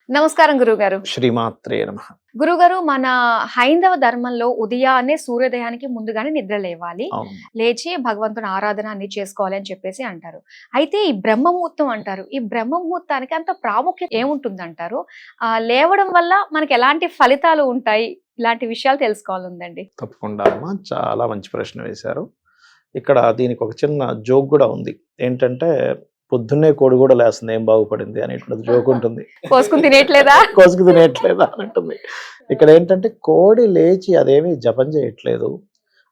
నమస్కారం గురుగారు. శ్రీమాత్రే నమః. గురుగారు, మన హైందవ ధర్మంలో ఉదయాన్నే సూర్యోదయానికి ముందుగానే నిద్ర లేవాలి. అవును. లేచి భగవంతుని ఆరాధన అన్ని చేసుకోవాలి అని చెప్పేసి అంటారు. అయితే ఈ బ్రహ్మ ముహూర్తం అంటారు. ఈ బ్రహ్మ ముహూర్తానికి అంత ప్రాముఖ్యత ఏముంటుందంటారు? లేవడం వల్ల మనకి ఎలాంటి ఫలితాలు ఉంటాయి? ఇలాంటి విషయాలు తెలుసుకోవాలందండి. తప్పకుండా అమ్మా, చాలా మంచి ప్రశ్న వేశారు. ఇక్కడ దీనికి ఒక చిన్న జోక్ కూడా ఉంది. ఏంటంటే పొద్దున్నే కోడి కూడా లేస్తుంది ఏం బాగుపడింది అనేటువంటి జోక్ ఉంటుంది. కోసుకుని తినేయట్లేదా? కోసుకు తినేయట్లేదా అని ఉంటుంది. ఇక్కడ ఏంటంటే కోడి లేచి అదేమీ జపం చేయట్లేదు,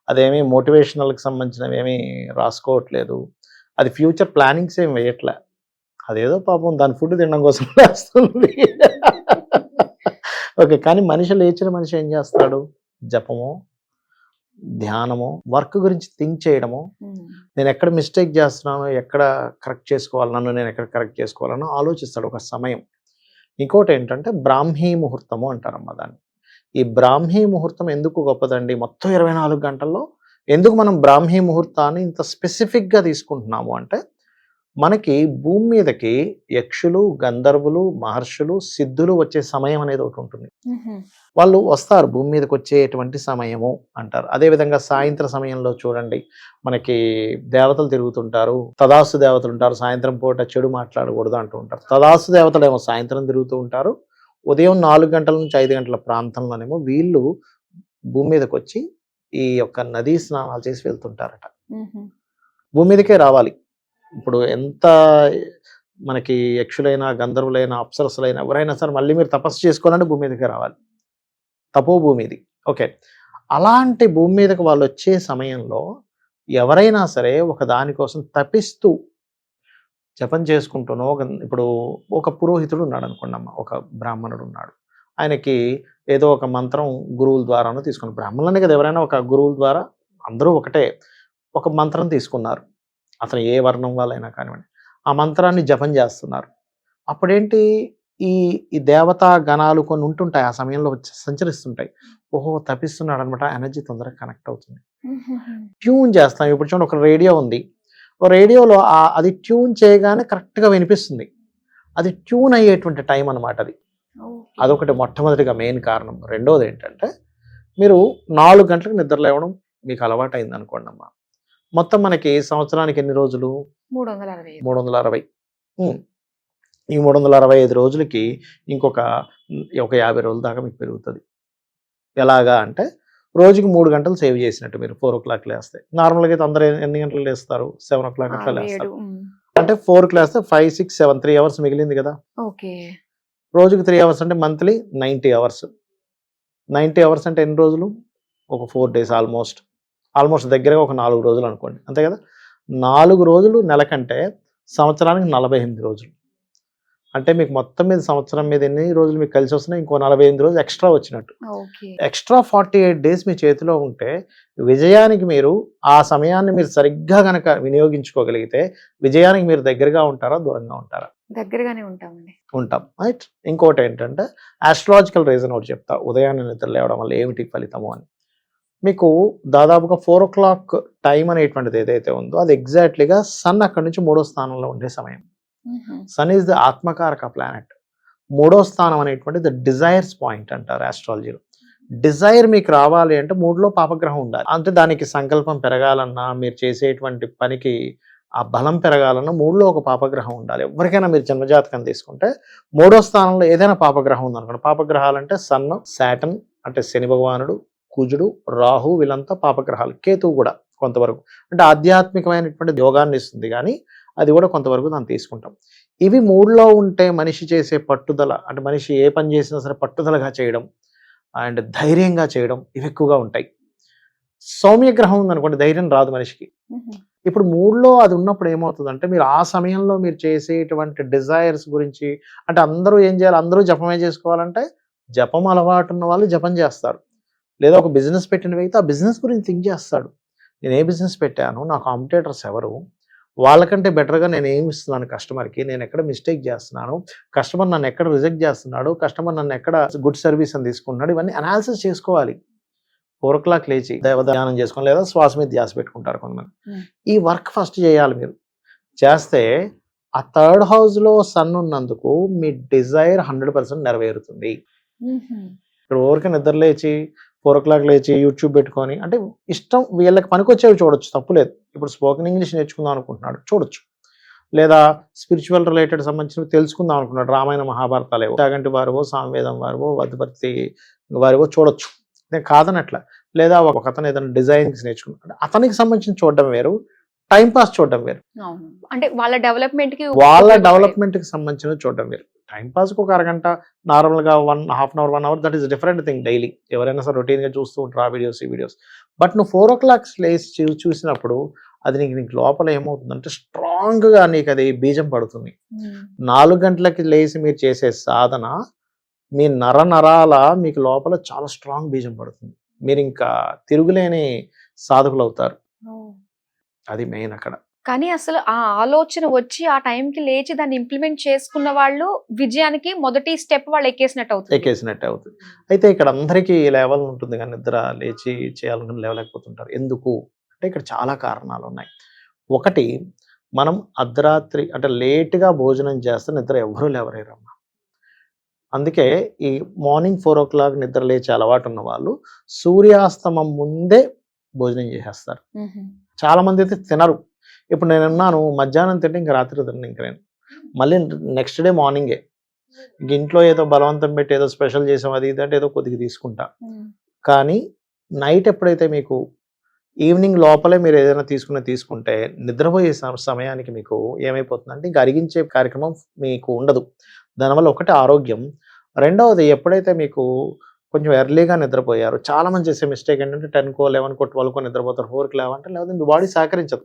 అదేమీ మోటివేషనల్కి సంబంధించినవి ఏమీ రాసుకోవట్లేదు, అది ఫ్యూచర్ ప్లానింగ్స్ ఏం వేయట్లే. అదేదో పాపం దాని ఫుడ్ తినడం కోసం లేస్తుంది. ఓకే, కానీ మనిషి లేచిన మనిషి ఏం చేస్తాడు? జపము, ధ్యానము, వర్క్ గురించి థింక్ చేయడము, నేను ఎక్కడ మిస్టేక్ చేస్తున్నాను, ఎక్కడ కరెక్ట్ చేసుకోవాలి, నన్ను నేను ఎక్కడ కరెక్ట్ చేసుకోవాలనో ఆలోచిస్తాడు ఒక సమయం. ఇంకోటి ఏంటంటే బ్రాహ్మీ ముహూర్తము అంటారమ్మా దాన్ని. ఈ బ్రాహ్మీ ముహూర్తం ఎందుకు గొప్పదండి? మొత్తం 24 గంటల్లో ఎందుకు మనం బ్రాహ్మీ ముహూర్తాన్ని ఇంత స్పెసిఫిక్గా తీసుకుంటున్నాము అంటే, మనకి భూమి మీదకి యక్షులు, గంధర్వులు, మహర్షులు, సిద్ధులు వచ్చే సమయం అనేది ఒకటి ఉంటుంది. వాళ్ళు వస్తారు భూమి మీదకి వచ్చేటువంటి సమయము అంటారు. అదేవిధంగా సాయంత్రం సమయంలో చూడండి, మనకి దేవతలు తిరుగుతుంటారు. తదాస్తు దేవతలు ఉంటారు. సాయంత్రం పూట చెడు మాట్లాడకూడదు అంటూ ఉంటారు. తదాస్తు దేవతలు ఏమో సాయంత్రం తిరుగుతూ ఉంటారు. ఉదయం 4 గంటల నుంచి 5 గంటల ప్రాంతంలోనేమో వీళ్ళు భూమి మీదకి వచ్చి ఈ యొక్క నదీ స్నానాలు చేసి వెళ్తుంటారట. భూమి మీదకే రావాలి. ఇప్పుడు ఎంత మనకి యక్షులైనా, గంధర్వులైనా, అప్సరసులైనా ఎవరైనా సరే మళ్ళీ మీరు తపస్సు చేసుకోవాలంటే భూమి మీదకే రావాలి. తపోభూమి ఇది. ఓకే, అలాంటి భూమి మీదకి వాళ్ళు వచ్చే సమయంలో ఎవరైనా సరే ఒక దానికోసం తపిస్తూ జపం చేసుకుంటూనో, ఇప్పుడు ఒక పురోహితుడు ఉన్నాడు అనుకోండి అమ్మ, ఒక బ్రాహ్మణుడు ఉన్నాడు, ఆయనకి ఏదో ఒక మంత్రం గురువుల ద్వారానో తీసుకున్నారు. బ్రాహ్మణులనే కదా, ఎవరైనా ఒక గురువుల ద్వారా, అందరూ ఒకటే, ఒక మంత్రం తీసుకున్నారు. అతను ఏ వర్ణం వాళ్ళైనా కానివ్వండి, ఆ మంత్రాన్ని జపం చేస్తున్నారు. అప్పుడేంటి, ఈ దేవతా గణాలు కొన్ని ఉంటుంటాయి, ఆ సమయంలో వచ్చి సంచరిస్తుంటాయి. ఓహో, తప్పిస్తున్నాడు అనమాట, ఎనర్జీ తొందరగా కనెక్ట్ అవుతుంది. ట్యూన్ చేస్తాం. ఇప్పుడు చూడండి, ఒక రేడియో ఉంది, ఒక రేడియోలో అది ట్యూన్ చేయగానే కరెక్ట్గా వినిపిస్తుంది. అది ట్యూన్ అయ్యేటువంటి టైం అనమాట అది. అదొకటి మొట్టమొదటిగా మెయిన్ కారణం. రెండోది ఏంటంటే, మీరు 4 గంటలకు నిద్ర లేవడం మీకు అలవాటు అయింది అనుకోండి అమ్మా, మొత్తం మనకి సంవత్సరానికి ఎన్ని రోజులు? 360. ఈ 365 రోజులకి ఇంకొక 50 రోజుల దాకా మీకు పెరుగుతుంది. ఎలాగా అంటే, రోజుకి 3 గంటలు సేవ్ చేసినట్టు. మీరు 4 o'clock లేస్తే, నార్మల్గా అయితే అందరూ ఎన్ని గంటలు లేస్తారు? 7 o'clock అట్లా లేస్తారు. అంటే 4కి లేస్తే 5, 6, 7, 3 అవర్స్ మిగిలింది కదా. రోజుకి 3 అవర్స్ అంటే మంత్లీ 90 అవర్స్. 90 అవర్స్ అంటే ఎన్ని రోజులు? ఒక 4 days ఆల్మోస్ట్ దగ్గరగా ఒక 4 రోజులు అనుకోండి, అంతే కదా. 4 రోజులు నెల కంటే సంవత్సరానికి 48 రోజులు. అంటే మీకు మొత్తం మీద సంవత్సరం మీద ఎన్ని రోజులు మీకు కలిసి వస్తున్నాయి? ఇంకో 48 రోజులు ఎక్స్ట్రా వచ్చినట్టు. ఎక్స్ట్రా 48 days మీ చేతిలో ఉంటే, విజయానికి మీరు ఆ సమయాన్ని మీరు సరిగ్గా గనక వినియోగించుకోగలిగితే విజయానికి మీరు దగ్గరగా ఉంటారా, దూరంగా ఉంటారా? దగ్గరగానే ఉంటాం. రైట్. ఇంకోటి ఏంటంటే, ఆస్ట్రాలజికల్ రీజన్ ఒకటి చెప్తా, ఉదయాన్నే నిద్ర లేవడం వల్ల ఏమిటి ఫలితము అని. మీకు దాదాపుగా 4 o'clock టైం అనేటువంటిది ఏదైతే ఉందో, అది ఎగ్జాక్ట్లీగా సన్ అక్కడి నుంచి 3వ స్థానంలో ఉండే సమయం. సన్ ఈజ్ ద ఆత్మకారక ప్లానెట్. 3వ స్థానం అనేటువంటి ద డిజైర్స్ పాయింట్ అంటారు ఆస్ట్రాలజీలో. డిజైర్ మీకు రావాలి అంటే 3లో పాపగ్రహం ఉండాలి. అంటే దానికి సంకల్పం పెరగాలన్నా, మీరు చేసేటువంటి పనికి ఆ బలం పెరగాలన్నా 3లో ఒక పాపగ్రహం ఉండాలి. ఎవరికైనా మీరు జన్మజాతకం తీసుకుంటే 3వ స్థానంలో ఏదైనా పాపగ్రహం ఉందనుకోండి. పాపగ్రహాలు అంటే సన్, సాటర్న్ అంటే శని భగవానుడు, కుజుడు, రాహు, వీళ్ళంతా పాపగ్రహాలు. కేతువు కూడా కొంతవరకు అంటే ఆధ్యాత్మికమైనటువంటి యోగాన్ని ఇస్తుంది, కానీ అది కూడా కొంతవరకు దాన్ని తీసుకుంటాం. ఇవి 3లో ఉంటే మనిషి చేసే పట్టుదల, అంటే మనిషి ఏ పని చేసినా సరే పట్టుదలగా చేయడం అండ్ ధైర్యంగా చేయడం, ఇవి ఎక్కువగా ఉంటాయి. సౌమ్యగ్రహం ఉందనుకోండి, ధైర్యం రాదు మనిషికి. ఇప్పుడు 3లో అది ఉన్నప్పుడు ఏమవుతుందంటే, మీరు ఆ సమయంలో మీరు చేసేటువంటి డిజైర్స్ గురించి, అంటే అందరూ ఏం చేయాలి, అందరూ జపమే చేసుకోవాలంటే, జపం అలవాటు ఉన్న వాళ్ళు జపం చేస్తారు. లేదా ఒక బిజినెస్ పెట్టిన వ్యక్తి ఆ బిజినెస్ గురించి థింక్ చేస్తాడు. నేను ఏ బిజినెస్ పెట్టాను, నా కాంపిటేటర్స్ ఎవరు, వాళ్ళకంటే బెటర్గా నేను ఏమి ఇస్తున్నాను కస్టమర్కి, నేను ఎక్కడ మిస్టేక్ చేస్తున్నాను, కస్టమర్ నన్ను ఎక్కడ రిజెక్ట్ చేస్తున్నాడు, కస్టమర్ నన్ను ఎక్కడ గుడ్ సర్వీస్ అని తీసుకుంటున్నాడు, ఇవన్నీ అనాలిసిస్ చేసుకోవాలి. 4 o'clock లేచి ధ్యానం చేసుకొని, లేదా శ్వాస మీద ధ్యాస పెట్టుకుంటారు కొంతమంది. ఈ వర్క్ ఫస్ట్ చేయాలి. మీరు చేస్తే ఆ థర్డ్ హౌస్ లో సన్ ఉన్నందుకు మీ డిజైర్ 100% నెరవేరుతుంది. ఇక్కడ ఊరికే నిద్ర లేచి 4 o'clock లేచి యూట్యూబ్ పెట్టుకొని అంటే ఇష్టం వీళ్ళకి పనికొచ్చేవి చూడొచ్చు, తప్పులేదు. ఇప్పుడు స్పోకెన్ ఇంగ్లీష్ నేర్చుకుందాం అనుకుంటున్నాడు, చూడొచ్చు. లేదా స్పిరిచువల్ రిలేటెడ్ సంబంధించినవి తెలుసుకుందాం అనుకున్నాడు, రామాయణ మహాభారతాలు ఏవో చాగంటి వారివో సామవేదం వారివో వద్దపర్తి వారివో చూడొచ్చు, నేను కాదనట్ల. లేదా ఒక అతను ఏదైనా డిజైనింగ్స్ నేర్చుకున్నాడు, అతనికి సంబంధించి చూడడం వేరు, టైం పాస్ చూడడం వేరు. అంటే వాళ్ళ డెవలప్మెంట్ కి సంబంధించిన చూడడం వేరు. టైం పాస్ కు ఒక అరగంట నార్మల్ గా 1.5 hour 1 hour that is different thing. Daily ఎవరైనా సరే రొటీన్ గా చూస్తూ ఉంటారు ఆ వీడియోస్ ఈ వీడియోస్. బట్ నువ్వు 4 o'clock లేచి చూసినప్పుడు అది నీకు లోపల ఏమవుతుందంటే స్ట్రాంగ్ గా నీకు అది బీజం పడుతుంది. 4 గంటలకి లేచి మీరు చేసే సాధన మీ నరాల మీకు లోపల చాలా స్ట్రాంగ్ బీజం పడుతుంది. మీరు ఇంకా తిరుగులేని సాధకులు అవుతారు. అది మెయిన్ అక్కడ. కానీ అసలు ఆ ఆలోచన వచ్చి ఆ టైంకి లేచి దాన్ని ఇంప్లిమెంట్ చేసుకున్న వాళ్ళు విజయానికి మొదటి స్టెప్ వాళ్ళు ఎక్కేసినట్టు అవుతుంది. అయితే ఇక్కడ అందరికీ లెవెల్ ఉంటుంది కానీ నిద్ర లేచి చేయాలనుకుని లేవలేకపోతుంటారు. ఎందుకు అంటే ఇక్కడ చాలా కారణాలు ఉన్నాయి. ఒకటి, మనం అర్ధరాత్రి అంటే లేట్గా భోజనం చేస్తే నిద్ర ఎవరూ లేవరేరమ్మా. అందుకే ఈ మార్నింగ్ 4 o'clock నిద్ర లేచే అలవాటు ఉన్న వాళ్ళు సూర్యాస్తమం ముందే భోజనం చేసేస్తారు. చాలా మంది అయితే తినరు. ఇప్పుడు నేను ఉన్నాను, మధ్యాహ్నం తింటే ఇంకా రాత్రి తిన్నాను, ఇంకా నేను మళ్ళీ నెక్స్ట్ డే మార్నింగే ఇంట్లో ఏదో బలవంతం పెట్టి ఏదో స్పెషల్ చేసాం అది ఇది అంటే ఏదో కొద్దిగా తీసుకుంటా. కానీ నైట్ ఎప్పుడైతే మీకు ఈవినింగ్ లోపలే మీరు ఏదైనా తీసుకుంటే నిద్రపోయే సమయానికి మీకు ఏమైపోతుందంటే ఇంకా అరిగించే కార్యక్రమం మీకు ఉండదు. దానివల్ల ఒకటి ఆరోగ్యం, రెండవది ఎప్పుడైతే మీకు కొంచెం ఎర్లీగా నిద్రపోయారు, చాలా మంది చేసే మిస్టేక్ ఏంటంటే 10కో 11కో 12కో నిద్రపోతారు, 4కి లేవంటే లేకపోతే మీ బాడీ సహకరించదు.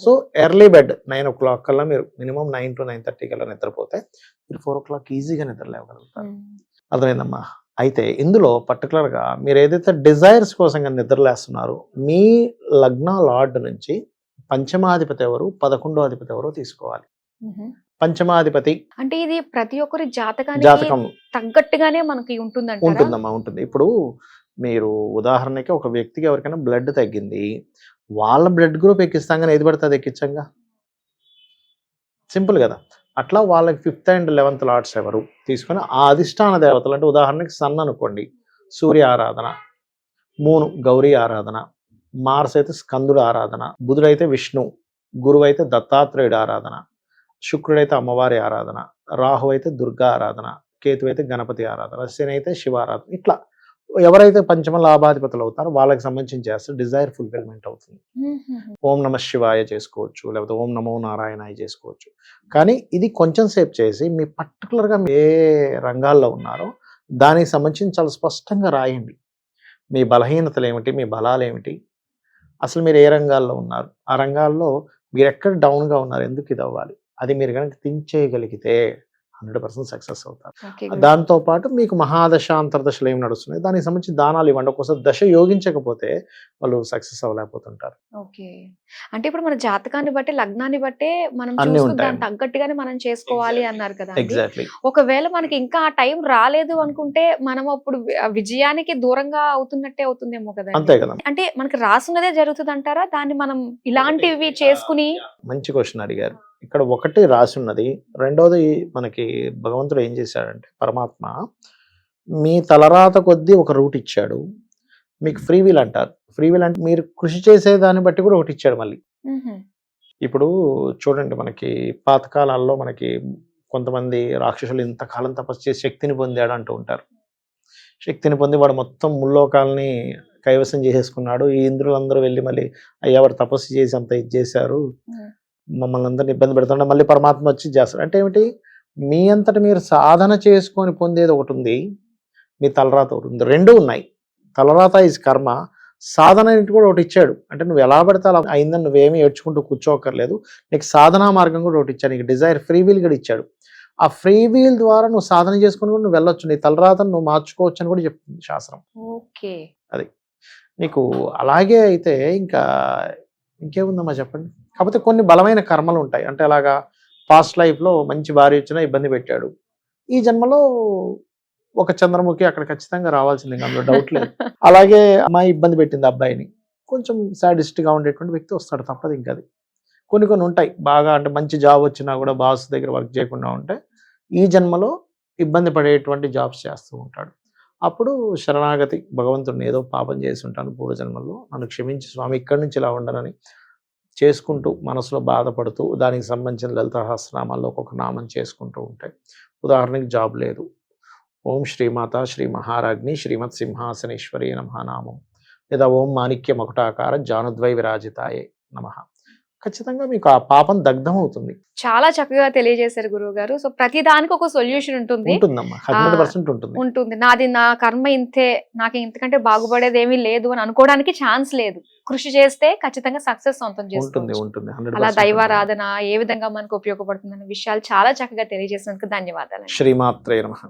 సో ఎర్లీ బెడ్ 9 o'clock కల్లా మీరు మినిమం 9 to 9:30 కల్లా నిద్రపోతే మీరు 4 o'clock ఈజీగా నిద్ర లేవగలుగుతారు. అర్థమైందమ్మా? అయితే ఇందులో పర్టికులర్గా మీరు ఏదైతే డిజైర్స్ కోసం నిద్రలేస్తున్నారో మీ లగ్న లార్డ్ నుంచి పంచమాధిపతి ఎవరు 11వ అధిపతి ఎవరో తీసుకోవాలి. పంచమాధిపతి అంటే ఇది ప్రతి ఒక్కరి జాతకం తగ్గట్టుగానే మనకి ఉంటుందమ్మా, ఉంటుంది. ఇప్పుడు మీరు ఉదాహరణకి ఒక వ్యక్తికి ఎవరికైనా బ్లడ్ తగ్గింది, వాళ్ళ బ్లడ్ గ్రూప్ ఎక్కిస్తాం కానీ ఏది పడితే అది ఎక్కించంగా, సింపుల్ కదా. అట్లా వాళ్ళకి 5th and 11th లార్డ్స్ ఎవరు తీసుకొని ఆ అధిష్టాన దేవతలు అంటే ఉదాహరణకి సన్ అనుకోండి సూర్య ఆరాధన, మూన్ గౌరీ ఆరాధన, మార్స్ అయితే స్కందుడు ఆరాధన, బుధుడైతే విష్ణు, గురువు అయితే దత్తాత్రేయుడు ఆరాధన, శుక్రుడైతే అమ్మవారి ఆరాధన, రాహు అయితే దుర్గా ఆరాధన, కేతు అయితే గణపతి ఆరాధన, శని అయితే శివ ఆరాధన. ఇట్లా ఎవరైతే పంచమ లాభాధిపతులు అవుతారో వాళ్ళకి సంబంధించి చేస్తే డిజైర్ ఫుల్ఫిల్మెంట్ అవుతుంది. ఓం నమ శివాయ చేసుకోవచ్చు, లేకపోతే ఓం నమో నారాయణాయ చేసుకోవచ్చు. కానీ ఇది కొంచెం సేపు చేసి మీ పర్టికులర్గా ఏ రంగాల్లో ఉన్నారో దానికి సంబంధించి చాలా స్పష్టంగా రాయండి. మీ బలహీనతలు ఏమిటి, మీ బలాలు ఏమిటి, అసలు మీరు ఏ రంగాల్లో ఉన్నారు, ఆ రంగాల్లో మీరు ఎక్కడ డౌన్గా ఉన్నారు, ఎందుకు ఇది అవ్వాలి, అది మీరు కనుక థింక్ చేయగలిగితే 100% సక్సెస్ అవుతారు. దాంతో పాటు మీకు మహాదశ అంతర్దశలు ఏమి నడుస్తున్నాయి దానికి సంబంధించి దానాలు ఇవ్వండి. ఒక్కోసారి దశ యోగించకపోతే వాళ్ళు సక్సెస్ అవ్వలేకపోతుంటారు. ఓకే, అంటే ఇప్పుడు మన జాతకాన్ని బట్టి లగ్నాన్ని బట్టే మనం దానికి తగ్గట్టుగానే మనం చేసుకోవాలి అన్నారు కదా. ఎగ్జాక్ట్లీ. ఒకవేళ మనకి ఇంకా ఆ టైం రాలేదు అనుకుంటే మనం అప్పుడు విజయానికి దూరంగా అవుతున్నట్టే అవుతుందేమో కదా. అంతే కదా. అంటే మనకి రాసున్నదే జరుగుతుంది అంటారా, దాన్ని మనం ఇలాంటివి చేసుకుని? మంచి క్వశ్చన్ అడిగారు. ఇక్కడ ఒకటి రాసి ఉన్నది, రెండోది మనకి భగవంతుడు ఏం చేశాడంటే పరమాత్మ మీ తలరాత కొద్దీ ఒక రూట్ ఇచ్చాడు. మీకు ఫ్రీ విల్ అంటారు. ఫ్రీ విల్ అంటే మీరు కృషి చేసే దాన్ని బట్టి కూడా ఒకటి ఇచ్చాడు మళ్ళీ. ఇప్పుడు చూడండి, మనకి పాతకాలాల్లో మనకి కొంతమంది రాక్షసులు ఇంతకాలం తపస్సు చేసి శక్తిని పొందాడు అంటూ ఉంటారు. శక్తిని పొంది వాడు మొత్తం ముల్లోకాలని కైవసం చేసేసుకున్నాడు. ఈ ఇంద్రులందరూ వెళ్ళి మళ్ళీ అయ్యా వాడు తపస్సు చేసి అంత ఇది చేశారు, మమ్మల్ని అందరిని ఇబ్బంది పెడుతుంటే మళ్ళీ పరమాత్మ వచ్చి చేస్తాడు. అంటే ఏమిటి, మీ అంతట మీరు సాధన చేసుకొని పొందేది ఒకటి ఉంది, మీ తలరాత ఒకటి ఉంది. రెండు ఉన్నాయి. తలరాత ఈజ్ కర్మ, సాధన కూడా ఒకటి ఇచ్చాడు. అంటే నువ్వు ఎలా పడితే అలా అయిందని నువ్వేమీ ఏడ్చుకుంటూ కూర్చోకర్లేదు. నీకు సాధనా మార్గం కూడా ఒకటి ఇచ్చాడు, నీకు డిజైర్ ఫ్రీ వీల్ కూడా ఇచ్చాడు. ఆ ఫ్రీ వీల్ ద్వారా నువ్వు సాధన చేసుకుని కూడా నువ్వు వెళ్ళొచ్చు, నీ తలరాతను నువ్వు మార్చుకోవచ్చు అని కూడా చెప్తుంది శాస్త్రం. ఓకే, అది నీకు అలాగే అయితే ఇంకా ఇంకేముందమ్మా చెప్పండి. కాకపోతే కొన్ని బలమైన కర్మలు ఉంటాయి. అంటే అలాగా పాస్ట్ లైఫ్లో మంచి భార్య వచ్చినా ఇబ్బంది పెట్టాడు, ఈ జన్మలో ఒక చంద్రముఖి అక్కడ ఖచ్చితంగా రావాల్సింది, అందులో డౌట్ లేదు. అలాగే అమ్మాయి ఇబ్బంది పెట్టింది అబ్బాయిని, కొంచెం సాడిస్ట్గా ఉండేటువంటి వ్యక్తి వస్తాడు, తప్పదు. ఇంకా అది కొన్ని కొన్ని ఉంటాయి బాగా, అంటే మంచి జాబ్ వచ్చినా కూడా బాస్ దగ్గర వర్క్ చేయకుండా ఉంటే ఈ జన్మలో ఇబ్బంది పడేటువంటి జాబ్స్ చేస్తూ ఉంటాడు. అప్పుడు శరణాగతి, భగవంతుడిని ఏదో పాపం చేసి ఉంటాను పూర్వజన్మల్లో, నన్ను క్షమించి స్వామి ఇక్కడి నుంచి ఇలా ఉండనని చేసుకుంటూ మనసులో బాధపడుతూ దానికి సంబంధించిన లలిత సహస్రనామాల్లో ఒక్కొక్క నామం చేసుకుంటూ ఉంటాయి. ఉదాహరణకి జాబ్ లేదు, ఓం శ్రీమాత శ్రీ మహారాజ్ని శ్రీమత్ సింహాసనేశ్వరి నమః నామం, లేదా ఓం మాణిక్య మకుటాకార జానుద్వై విరాజితాయే నమః. ఖచ్చితంగా మీకు ఆ పాపం దగ్ధం అవుతుంది. చాలా చక్కగా తెలియజేశారు గురువు గారు. సో ప్రతి దానికి ఒక సొల్యూషన్ ఉంటుంది. ఉంటుందమ్మా, 100% ఉంటుంది. ఉంటుంది. నాది నా కర్మ ఇంతే, నాకు ఇంతకంటే బాగుపడేది ఏమీ లేదు అని అనుకోవడానికి ఛాన్స్ లేదు. కృషి చేస్తే ఖచ్చితంగా సక్సెస్ సొంతం ఉంటుంది చేసుకోవచ్చు. ఉంటుంది అలా 100% దైవారాధన ఏ విధంగా మనకు ఉపయోగపడుతుందనే విషయాలు చాలా చక్కగా తెలియజేసినందుకు ధన్యవాదాలు. శ్రీమాత్రే నమః.